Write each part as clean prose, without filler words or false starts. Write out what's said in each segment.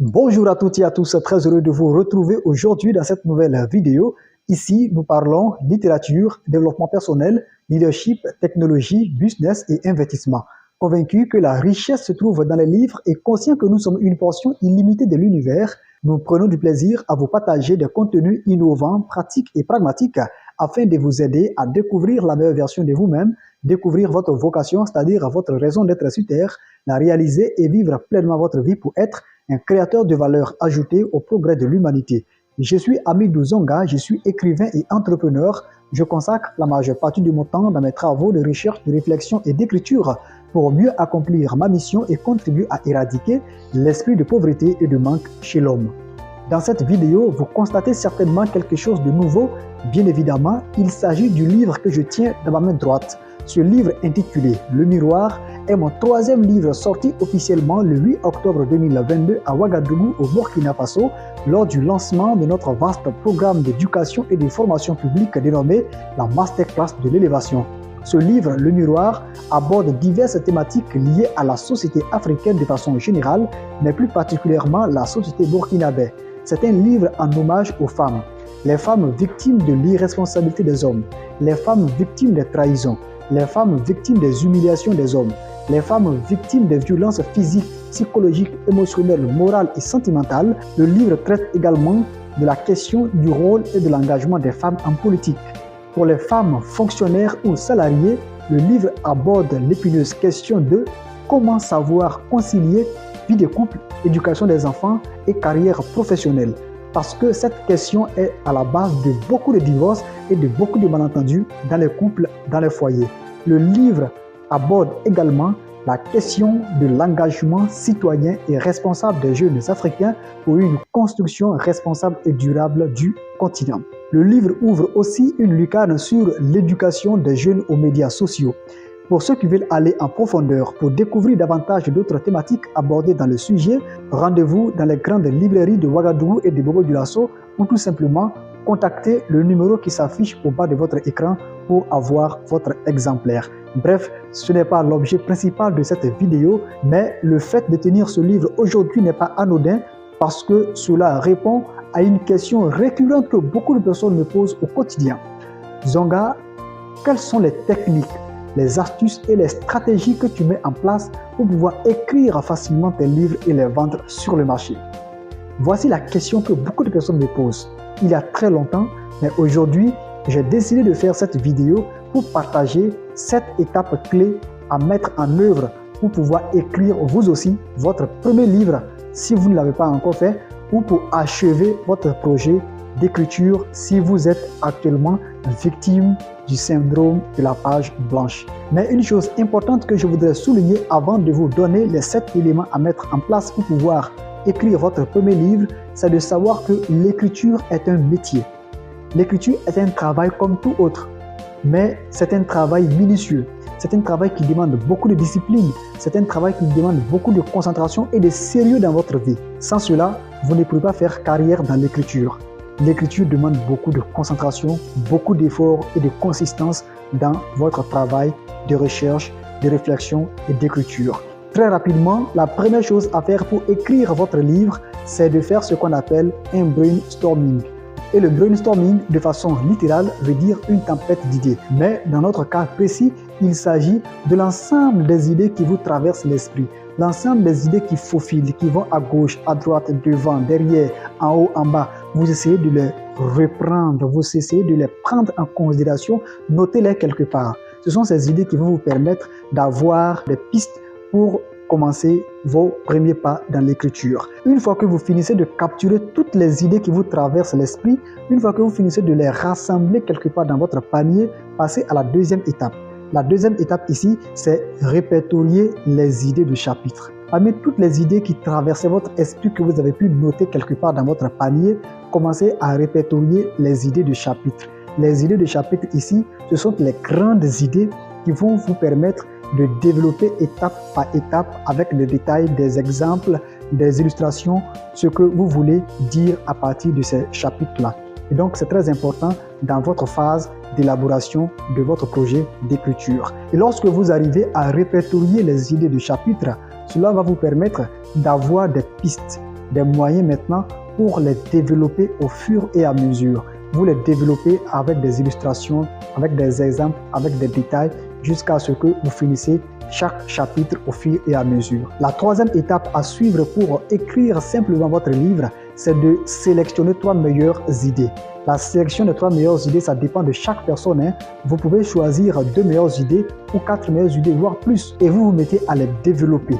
Bonjour à toutes et à tous, très heureux de vous retrouver aujourd'hui dans cette nouvelle vidéo. Ici, nous parlons littérature, développement personnel, leadership, technologie, business et investissement. Convaincu que la richesse se trouve dans les livres et conscient que nous sommes une portion illimitée de l'univers, nous prenons du plaisir à vous partager des contenus innovants, pratiques et pragmatiques afin de vous aider à découvrir la meilleure version de vous-même, découvrir votre vocation, c'est-à-dire votre raison d'être sur Terre, la réaliser et vivre pleinement votre vie pour être un créateur de valeur ajoutée au progrès de l'humanité. Je suis Amidou Zonga, je suis écrivain et entrepreneur. Je consacre la majeure partie de mon temps dans mes travaux de recherche, de réflexion et d'écriture pour mieux accomplir ma mission et contribuer à éradiquer l'esprit de pauvreté et de manque chez l'homme. Dans cette vidéo, vous constatez certainement quelque chose de nouveau. Bien évidemment, il s'agit du livre que je tiens dans ma main droite. Ce livre intitulé « Le Miroir » est mon troisième livre sorti officiellement le 8 octobre 2022 à Ouagadougou au Burkina Faso lors du lancement de notre vaste programme d'éducation et de formation publique dénommé la Masterclass de l'élévation. Ce livre, Le Miroir, aborde diverses thématiques liées à la société africaine de façon générale, mais plus particulièrement la société burkinabé. C'est un livre en hommage aux femmes. Les femmes victimes de l'irresponsabilité des hommes, les femmes victimes des trahisons, les femmes victimes des humiliations des hommes, les femmes victimes des violences physiques, psychologiques, émotionnelles, morales et sentimentales. Le livre traite également de la question du rôle et de l'engagement des femmes en politique. Pour les femmes fonctionnaires ou salariées, le livre aborde l'épineuse question de comment savoir concilier vie de couple, éducation des enfants et carrière professionnelle. Parce que cette question est à la base de beaucoup de divorces et de beaucoup de malentendus dans les couples, dans les foyers. Le livre aborde également la question de l'engagement citoyen et responsable des jeunes africains pour une construction responsable et durable du continent. Le livre ouvre aussi une lucarne sur l'éducation des jeunes aux médias sociaux. Pour ceux qui veulent aller en profondeur pour découvrir davantage d'autres thématiques abordées dans le sujet, rendez-vous dans les grandes librairies de Ouagadougou et de Bobo-Dioulasso ou tout simplement contactez le numéro qui s'affiche au bas de votre écran pour avoir votre exemplaire. Bref, ce n'est pas l'objet principal de cette vidéo, mais le fait de tenir ce livre aujourd'hui n'est pas anodin parce que cela répond à une question récurrente que beaucoup de personnes me posent au quotidien. Zonga, quelles sont les techniques, les astuces et les stratégies que tu mets en place pour pouvoir écrire facilement tes livres et les vendre sur le marché? Voici la question que beaucoup de personnes me posent. Il y a très longtemps, mais aujourd'hui, j'ai décidé de faire cette vidéo pour partager 7 étapes clés à mettre en œuvre pour pouvoir écrire vous aussi votre premier livre si vous ne l'avez pas encore fait ou pour achever votre projet d'écriture si vous êtes actuellement victime du syndrome de la page blanche. Mais une chose importante que je voudrais souligner avant de vous donner les 7 éléments à mettre en place pour pouvoir écrire votre premier livre, c'est de savoir que l'écriture est un métier. L'écriture est un travail comme tout autre, mais c'est un travail minutieux. C'est un travail qui demande beaucoup de discipline. C'est un travail qui demande beaucoup de concentration et de sérieux dans votre vie. Sans cela, vous ne pouvez pas faire carrière dans l'écriture. L'écriture demande beaucoup de concentration, beaucoup d'efforts et de consistance dans votre travail de recherche, de réflexion et d'écriture. Très rapidement, la première chose à faire pour écrire votre livre, c'est de faire ce qu'on appelle un brainstorming. Et le brainstorming, de façon littérale, veut dire une tempête d'idées. Mais dans notre cas précis, il s'agit de l'ensemble des idées qui vous traversent l'esprit. L'ensemble des idées qui faufilent, qui vont à gauche, à droite, devant, derrière, en haut, en bas. Vous essayez de les reprendre, vous essayez de les prendre en considération, notez-les quelque part. Ce sont ces idées qui vont vous permettre d'avoir des pistes pour commencer vos premiers pas dans l'écriture. Une fois que vous finissez de capturer toutes les idées qui vous traversent l'esprit, une fois que vous finissez de les rassembler quelque part dans votre panier, passez à la deuxième étape. La deuxième étape ici, c'est répertorier les idées du chapitre. Parmi toutes les idées qui traversaient votre esprit que vous avez pu noter quelque part dans votre panier, commencez à répertorier les idées du chapitre. Les idées de chapitre ici, ce sont les grandes idées qui vont vous permettre de développer étape par étape avec les détails, des exemples, des illustrations, ce que vous voulez dire à partir de ces chapitres-là. Et donc, c'est très important dans votre phase d'élaboration de votre projet d'écriture. Et lorsque vous arrivez à répertorier les idées du chapitre, cela va vous permettre d'avoir des pistes. des moyens maintenant pour les développer au fur et à mesure. Vous les développez avec des illustrations, avec des exemples, avec des détails, jusqu'à ce que vous finissez chaque chapitre au fur et à mesure. La troisième étape à suivre pour écrire simplement votre livre, c'est de sélectionner 3 meilleures idées. La sélection des 3 meilleures idées, ça dépend de chaque personne. Vous pouvez choisir 2 meilleures idées ou 4 meilleures idées, voire plus. Et vous vous mettez à les développer,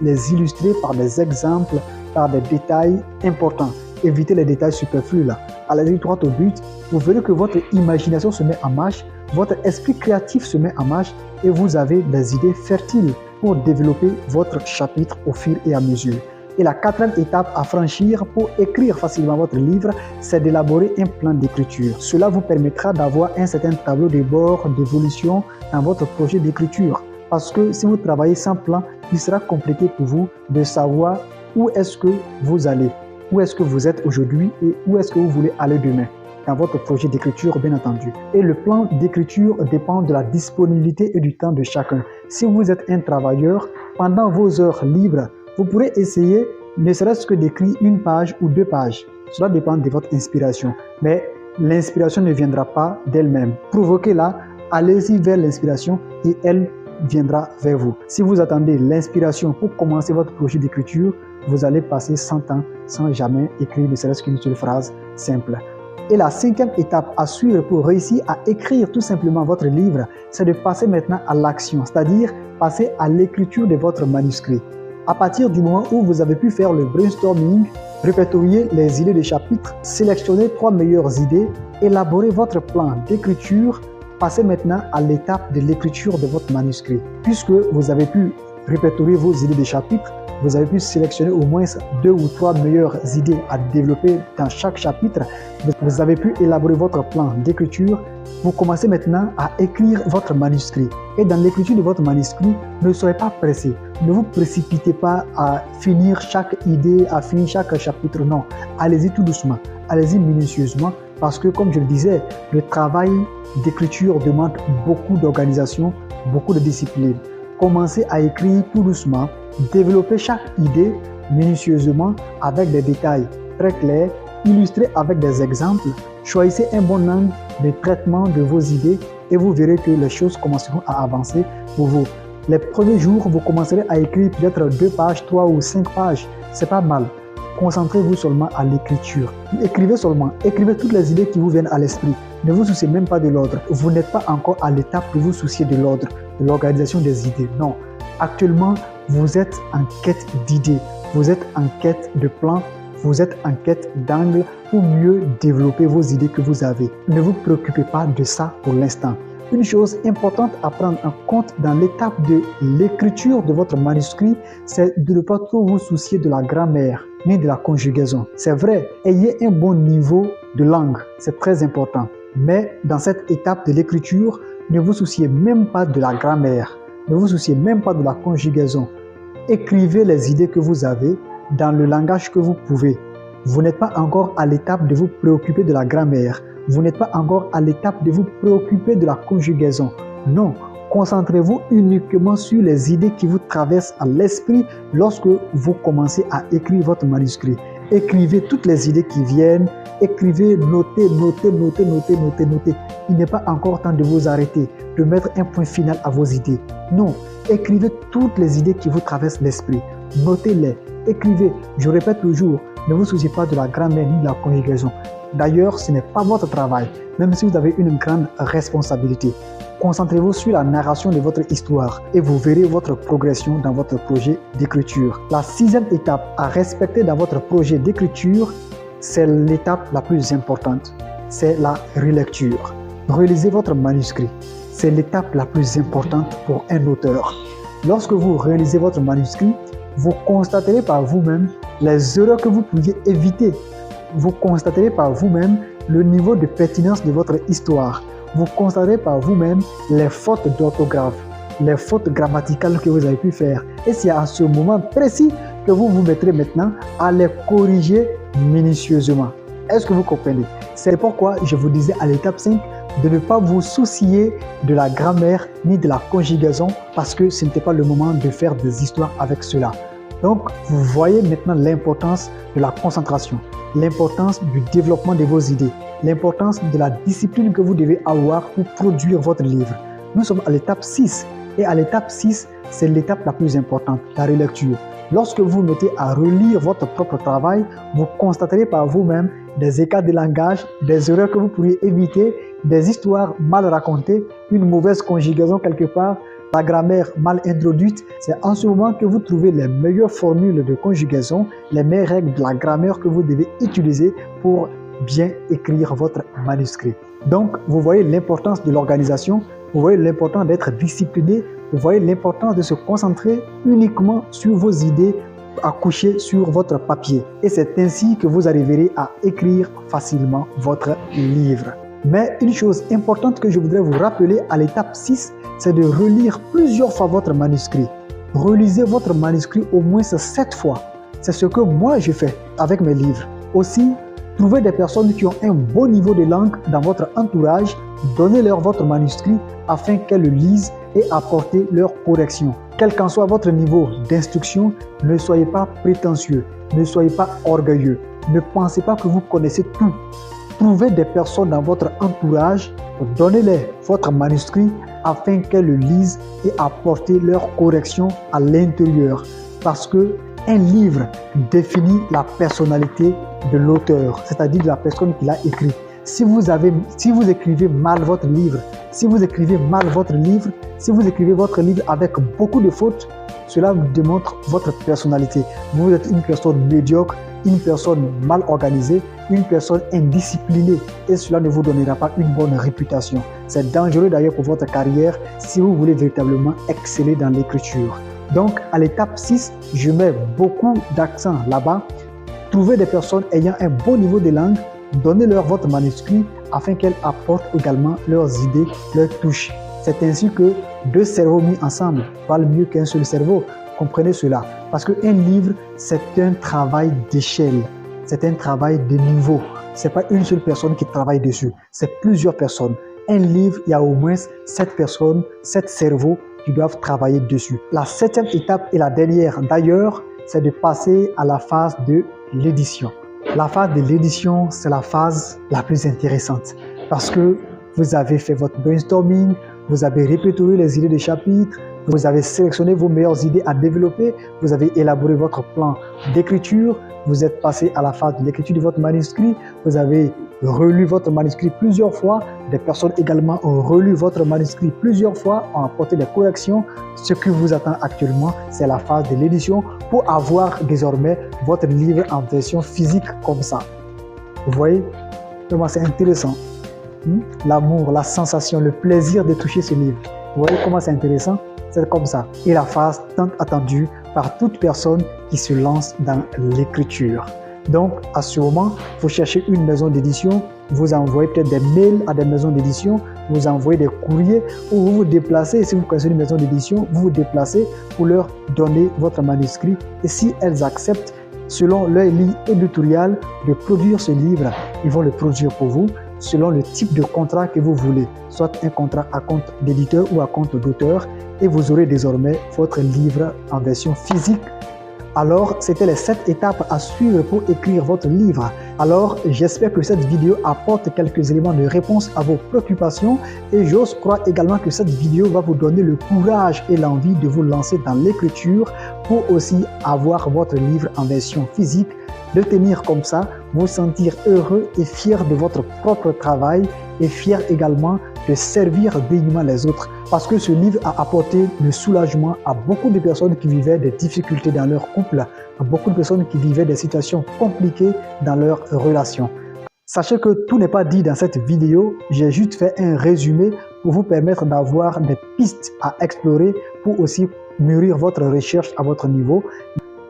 les illustrer par des exemples, par des détails importants. Évitez les détails superflus là. Allez droit au but. Vous verrez que votre imagination se met en marche, votre esprit créatif se met en marche et vous avez des idées fertiles pour développer votre chapitre au fur et à mesure. Et la 4e étape à franchir pour écrire facilement votre livre, c'est d'élaborer un plan d'écriture. Cela vous permettra d'avoir un certain tableau de bord d'évolution dans votre projet d'écriture. Parce que si vous travaillez sans plan, il sera compliqué pour vous de savoir où est-ce que vous allez, où est-ce que vous êtes aujourd'hui et où est-ce que vous voulez aller demain dans votre projet d'écriture, bien entendu. Et le plan d'écriture dépend de la disponibilité et du temps de chacun. Si vous êtes un travailleur, pendant vos heures libres, vous pourrez essayer ne serait-ce que d'écrire 1 page ou 2 pages. Cela dépend de votre inspiration. Mais l'inspiration ne viendra pas d'elle-même. Provoquez-la, allez-y vers l'inspiration et elle viendra vers vous. Si vous attendez l'inspiration pour commencer votre projet d'écriture, vous allez passer 100 ans sans jamais écrire ne serait-ce qu'une seule phrase simple. Et la 5e étape à suivre pour réussir à écrire tout simplement votre livre, c'est de passer maintenant à l'action, c'est-à-dire passer à l'écriture de votre manuscrit. À partir du moment où vous avez pu faire le brainstorming, répertorier les idées de chapitre, sélectionner 3 meilleures idées, élaborer votre plan d'écriture, passez maintenant à l'étape de l'écriture de votre manuscrit. Puisque vous avez pu répertorier vos idées de chapitre, vous avez pu sélectionner au moins 2 ou 3 meilleures idées à développer dans chaque chapitre. Vous avez pu élaborer votre plan d'écriture. Vous commencez maintenant à écrire votre manuscrit. Et dans l'écriture de votre manuscrit, ne soyez pas pressé. Ne vous précipitez pas à finir chaque idée, à finir chaque chapitre. Non, allez-y tout doucement, allez-y minutieusement. Parce que, comme je le disais, le travail d'écriture demande beaucoup d'organisation, beaucoup de discipline. Commencez à écrire tout doucement. Développez chaque idée minutieusement avec des détails très clairs, illustrés avec des exemples. Choisissez un bon angle de traitement de vos idées et vous verrez que les choses commenceront à avancer pour vous. Les premiers jours, vous commencerez à écrire peut-être 2 pages, 3 ou 5 pages. C'est pas mal. Concentrez-vous seulement à l'écriture. Écrivez seulement. Écrivez toutes les idées qui vous viennent à l'esprit. Ne vous souciez même pas de l'ordre. Vous n'êtes pas encore à l'étape de vous soucier de l'ordre, de l'organisation des idées. Non. Actuellement, vous êtes en quête d'idées. Vous êtes en quête de plans. Vous êtes en quête d'angles pour mieux développer vos idées que vous avez. Ne vous préoccupez pas de ça pour l'instant. Une chose importante à prendre en compte dans l'étape de l'écriture de votre manuscrit, c'est de ne pas trop vous soucier de la grammaire ni de la conjugaison. C'est vrai, ayez un bon niveau de langue, c'est très important. Mais dans cette étape de l'écriture, ne vous souciez même pas de la grammaire, ne vous souciez même pas de la conjugaison. Écrivez les idées que vous avez dans le langage que vous pouvez. Vous n'êtes pas encore à l'étape de vous préoccuper de la grammaire. Vous n'êtes pas encore à l'étape de vous préoccuper de la conjugaison. Non, concentrez-vous uniquement sur les idées qui vous traversent à l'esprit lorsque vous commencez à écrire votre manuscrit. Écrivez toutes les idées qui viennent, écrivez, notez. Il n'est pas encore temps de vous arrêter, de mettre un point final à vos idées. Non, écrivez toutes les idées qui vous traversent l'esprit. Notez-les, écrivez. Je répète toujours, ne vous souciez pas de la grammaire ni de la conjugaison. D'ailleurs, ce n'est pas votre travail, même si vous avez une grande responsabilité. Concentrez-vous sur la narration de votre histoire et vous verrez votre progression dans votre projet d'écriture. La 6e étape à respecter dans votre projet d'écriture, c'est l'étape la plus importante. C'est la relecture. Relisez votre manuscrit. C'est l'étape la plus importante pour un auteur. Lorsque vous réalisez votre manuscrit, vous constaterez par vous-même les erreurs que vous pouviez éviter. Vous constaterez par vous-même le niveau de pertinence de votre histoire. Vous constaterez par vous-même les fautes d'orthographe, les fautes grammaticales que vous avez pu faire. Et c'est à ce moment précis que vous vous mettrez maintenant à les corriger minutieusement. Est-ce que vous comprenez? C'est pourquoi je vous disais à l'étape 5 de ne pas vous soucier de la grammaire ni de la conjugaison parce que ce n'était pas le moment de faire des histoires avec cela. Donc, vous voyez maintenant l'importance de la concentration, l'importance du développement de vos idées, l'importance de la discipline que vous devez avoir pour produire votre livre. Nous sommes à l'étape 6 et à l'étape 6, c'est l'étape la plus importante, la relecture. Lorsque vous vous mettez à relire votre propre travail, vous constaterez par vous-même des écarts de langage, des erreurs que vous pourriez éviter, des histoires mal racontées, une mauvaise conjugaison quelque part, la grammaire mal introduite. C'est en ce moment que vous trouvez les meilleures formules de conjugaison, les meilleures règles de la grammaire que vous devez utiliser pour bien écrire votre manuscrit. Donc, vous voyez l'importance de l'organisation, vous voyez l'importance d'être discipliné, vous voyez l'importance de se concentrer uniquement sur vos idées à coucher sur votre papier. Et c'est ainsi que vous arriverez à écrire facilement votre livre. Mais une chose importante que je voudrais vous rappeler à l'étape 6, c'est de relire plusieurs fois votre manuscrit. Relisez votre manuscrit au moins 7 fois. C'est ce que moi je fais avec mes livres. Aussi, trouvez des personnes qui ont un bon niveau de langue dans votre entourage, donnez-leur votre manuscrit afin qu'elles le lisent et apportez leurs corrections. Quel qu'en soit votre niveau d'instruction, ne soyez pas prétentieux, ne soyez pas orgueilleux, ne pensez pas que vous connaissez tout. Trouvez des personnes dans votre entourage, donnez-leur votre manuscrit afin qu'elles le lisent et apportez leurs corrections à l'intérieur. Parce que un livre définit la personnalité de l'auteur, c'est-à-dire de la personne qui l'a écrit. Si vous écrivez mal votre livre, si vous écrivez votre livre avec beaucoup de fautes, cela démontre votre personnalité. Vous êtes une personne médiocre, une personne mal organisée, une personne indisciplinée et cela ne vous donnera pas une bonne réputation. C'est dangereux d'ailleurs pour votre carrière si vous voulez véritablement exceller dans l'écriture. Donc à l'étape 6, je mets beaucoup d'accent là-bas. Trouvez des personnes ayant un bon niveau de langue, donnez-leur votre manuscrit afin qu'elles apportent également leurs idées, leurs touches. C'est ainsi que 2 cerveaux mis ensemble valent mieux qu'un seul cerveau. Comprenez cela. Parce qu'un livre, c'est un travail d'échelle. C'est un travail de niveau. Ce n'est pas une seule personne qui travaille dessus. C'est plusieurs personnes. Un livre, il y a au moins 7 personnes, 7 cerveaux qui doivent travailler dessus. La 7e étape et la dernière d'ailleurs, c'est de passer à la phase de l'édition. La phase de l'édition, c'est la phase la plus intéressante parce que vous avez fait votre brainstorming, vous avez répertorié les idées de chapitres, vous avez sélectionné vos meilleures idées à développer, vous avez élaboré votre plan d'écriture, vous êtes passé à la phase de l'écriture de votre manuscrit, vous avez relu votre manuscrit plusieurs fois, des personnes également ont relu votre manuscrit plusieurs fois, ont apporté des corrections. Ce qui vous attend actuellement, c'est la phase de l'édition pour avoir désormais votre livre en version physique comme ça. Vous voyez comment c'est intéressant. L'amour, la sensation, le plaisir de toucher ce livre. Vous voyez comment c'est intéressant? C'est comme ça. Et la phase tant attendue par toute personne qui se lance dans l'écriture. Donc, à ce moment, vous cherchez une maison d'édition, vous envoyez peut-être des mails à des maisons d'édition, vous envoyez des courriers ou vous vous déplacez. Si vous connaissez une maison d'édition, vous vous déplacez pour leur donner votre manuscrit. Et si elles acceptent, selon leur ligne éditoriale, de produire ce livre, ils vont le produire pour vous selon le type de contrat que vous voulez, soit un contrat à compte d'éditeur ou à compte d'auteur, et vous aurez désormais votre livre en version physique. Alors, c'était les 7 étapes à suivre pour écrire votre livre. Alors, j'espère que cette vidéo apporte quelques éléments de réponse à vos préoccupations et j'ose croire également que cette vidéo va vous donner le courage et l'envie de vous lancer dans l'écriture pour aussi avoir votre livre en version physique, de tenir comme ça, vous sentir heureux et fier de votre propre travail et fier également de servir dignement les autres. Parce que ce livre a apporté le soulagement à beaucoup de personnes qui vivaient des difficultés dans leur couple, à beaucoup de personnes qui vivaient des situations compliquées dans leurs relations. Sachez que tout n'est pas dit dans cette vidéo, j'ai juste fait un résumé pour vous permettre d'avoir des pistes à explorer pour aussi mûrir votre recherche à votre niveau.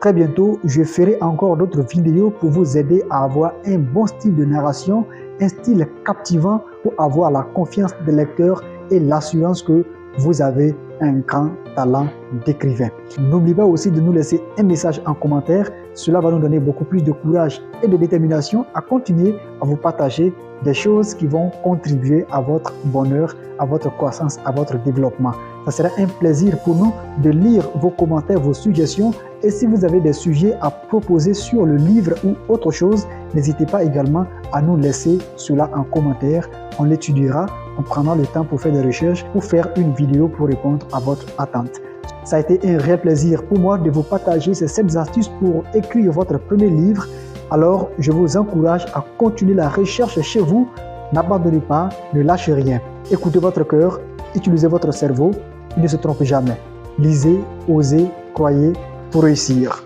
Très bientôt, je ferai encore d'autres vidéos pour vous aider à avoir un bon style de narration, un style captivant pour avoir la confiance des lecteurs et l'assurance que vous avez un grand talent d'écrivain. N'oubliez pas aussi de nous laisser un message en commentaire. Cela va nous donner beaucoup plus de courage et de détermination à continuer à vous partager des choses qui vont contribuer à votre bonheur, à votre croissance, à votre développement. Ça sera un plaisir pour nous de lire vos commentaires, vos suggestions. Et si vous avez des sujets à proposer sur le livre ou autre chose, n'hésitez pas également à nous laisser cela en commentaire. On l'étudiera, on prendra le temps pour faire des recherches, pour faire une vidéo pour répondre à votre attente. Ça a été un réel plaisir pour moi de vous partager ces 7 astuces pour écrire votre premier livre. Alors, je vous encourage à continuer la recherche chez vous. N'abandonnez pas, ne lâchez rien. Écoutez votre cœur, utilisez votre cerveau, il ne se trompe jamais. Lisez, osez, croyez pour réussir.